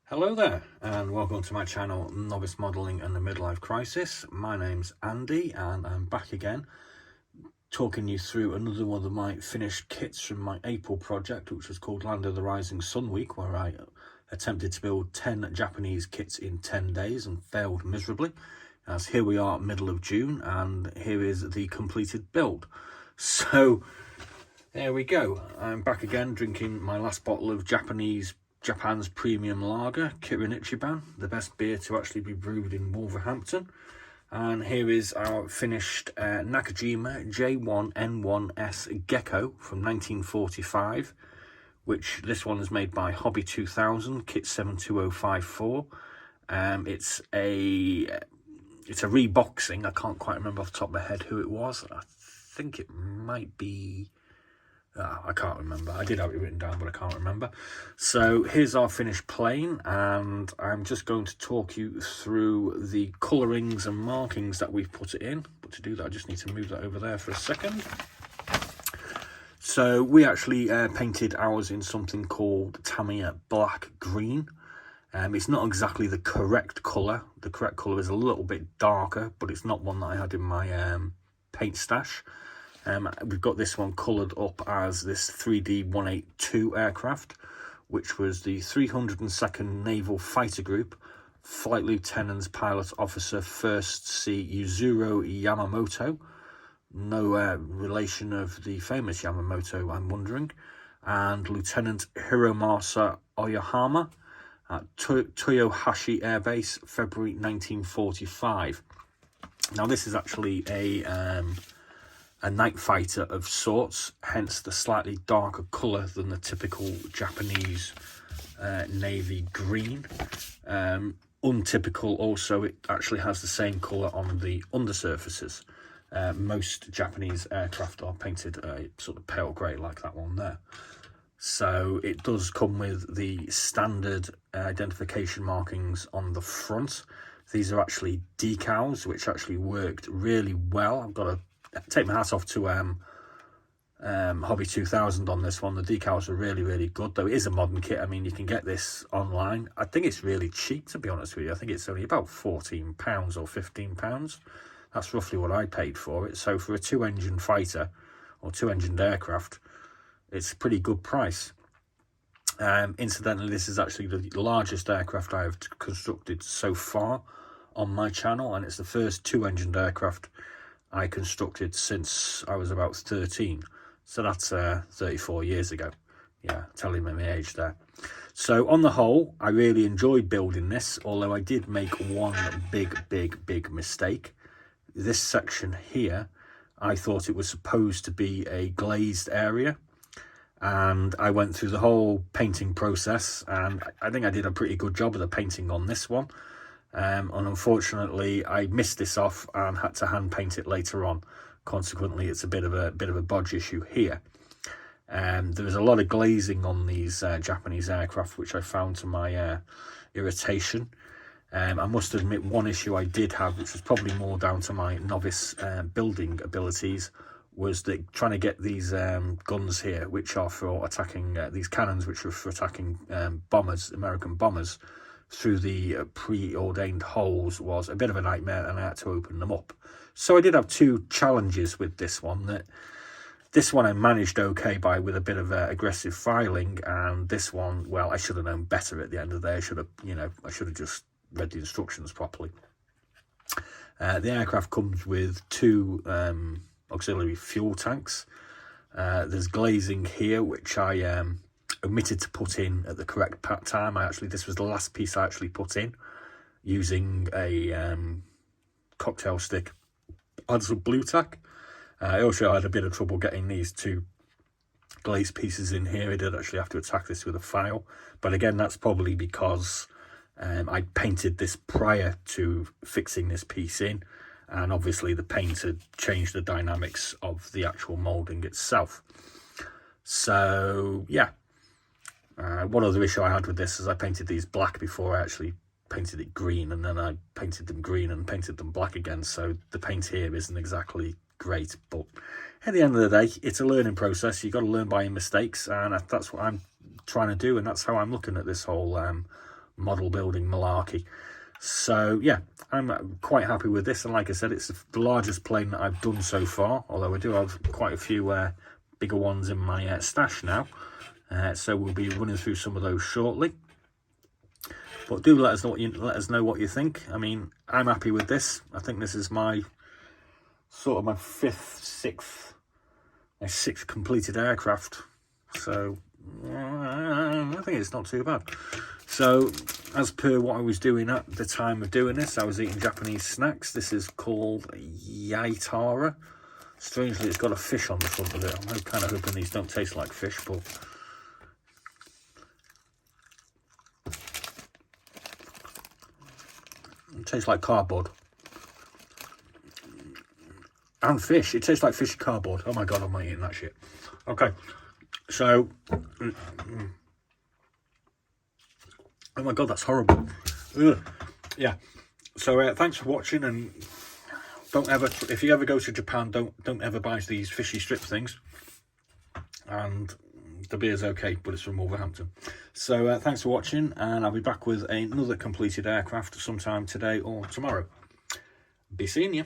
Hello there and welcome to my channel Novice Modelling and the Midlife Crisis. My name's Andy and I'm back again talking you through another one of my finished kits from my April project, which was called Land of the Rising Sun Week, where I attempted to build 10 Japanese kits in 10 days and failed miserably. As here we are middle of June and here is the completed build. So there we go. I'm back again drinking my last bottle of Japan's premium lager, Kirin Ichiban, the best beer to actually be brewed in Wolverhampton. And here is our finished Nakajima J1N1-S Gekko from 1945, which this one is made by Hobby 2000, kit 72054. It's a reboxing. I can't quite remember off the top of my head who it was. I think it might be... I can't remember. I did have it written down, but I can't remember. So here's our finished plane, and I'm just going to talk you through the colourings and markings that we've put it in. But to do that, I just need to move that over there for a second. So we actually painted ours in something called Tamiya Black Green. It's not exactly the correct colour. The correct colour is a little bit darker, but it's not one that I had in my paint stash. We've got this one coloured up as this 3D 182 aircraft, which was the 302nd Naval Fighter Group, Flight Lieutenant Pilot Officer 1st C. Yuzuru Yamamoto. No relation of the famous Yamamoto, I'm wondering. And Lieutenant Hiromasa Oyahama at Toyohashi Air Base, February 1945. Now this is actually a night fighter of sorts, hence the slightly darker colour than the typical Japanese navy green. Untypical also, it actually has the same colour on the undersurfaces. Most Japanese aircraft are painted a sort of pale grey like that one there. So it does come with the standard identification markings on the front. These are actually decals, which actually worked really well. I've got to take my hat off to Hobby 2000 on this one. The decals are really good, though it is a modern kit. I mean, you can get this online. I think it's really cheap, to be honest with you. I think it's only about £14 or £15. That's roughly what I paid for it. So for a two-engine fighter or two-engined aircraft, it's a pretty good price. Incidentally, this is actually the largest aircraft I have constructed so far on my channel, and it's the first two-engined aircraft I constructed since I was about 13. So that's 34 years ago. Yeah, telling me my age there. So on the whole, I really enjoyed building this, although I did make one big mistake. This section here, I thought it was supposed to be a glazed area, and I went through the whole painting process, and I think I did a pretty good job of the painting on this one. And unfortunately I missed this off and had to hand paint it later on. Consequently, it's a bit of a bodge issue here. There is a lot of glazing on these Japanese aircraft, which I found to my irritation. I must admit, one issue I did have, which was probably more down to my novice building abilities, was that trying to get these guns here, which are for attacking these cannons, which are for attacking bombers, American bombers, through the preordained holes, was a bit of a nightmare, and I had to open them up. So I did have two challenges with this one. This one I managed okay with a bit of aggressive filing, and this one, well, I should have known better at the end of the day. I should have just read the instructions properly. The aircraft comes with two auxiliary fuel tanks. There's glazing here, which I omitted to put in at the correct time. This was the last piece I actually put in using a cocktail stick and some blue tack. I also had a bit of trouble getting these two glaze pieces in here. I did actually have to attack this with a file, but again, that's probably because I painted this prior to fixing this piece in, and obviously the paint had changed the dynamics of the actual moulding itself. So yeah. One other issue I had with this is I painted these black before I actually painted it green, and then I painted them green and painted them black again, so the paint here isn't exactly great. But at the end of the day, it's a learning process. You've got to learn by your mistakes, and that's what I'm trying to do, and that's how I'm looking at this whole model building malarkey. So yeah, I'm quite happy with this, and like I said, it's the largest plane that I've done so far, although I do have quite a few bigger ones in my stash now, so we'll be running through some of those shortly. But do let us know what you think. I mean, I'm happy with this. I think this is my sort of my sixth completed aircraft, so I think it's not too bad. So, as per what I was doing at the time of doing this, I was eating Japanese snacks. This is called Yaitara. Strangely, it's got a fish on the front of it. I'm kind of hoping these don't taste like fish, but it tastes like cardboard. And fish. It tastes like fish cardboard. Oh my god, I'm not eating that shit. Okay, so... Oh my god, that's horrible. Ugh. Yeah. So thanks for watching, and don't ever, if you ever go to Japan, don't ever buy these fishy strip things. And the beer's okay, but it's from Wolverhampton. So thanks for watching, and I'll be back with another completed aircraft sometime today or tomorrow. Be seeing you.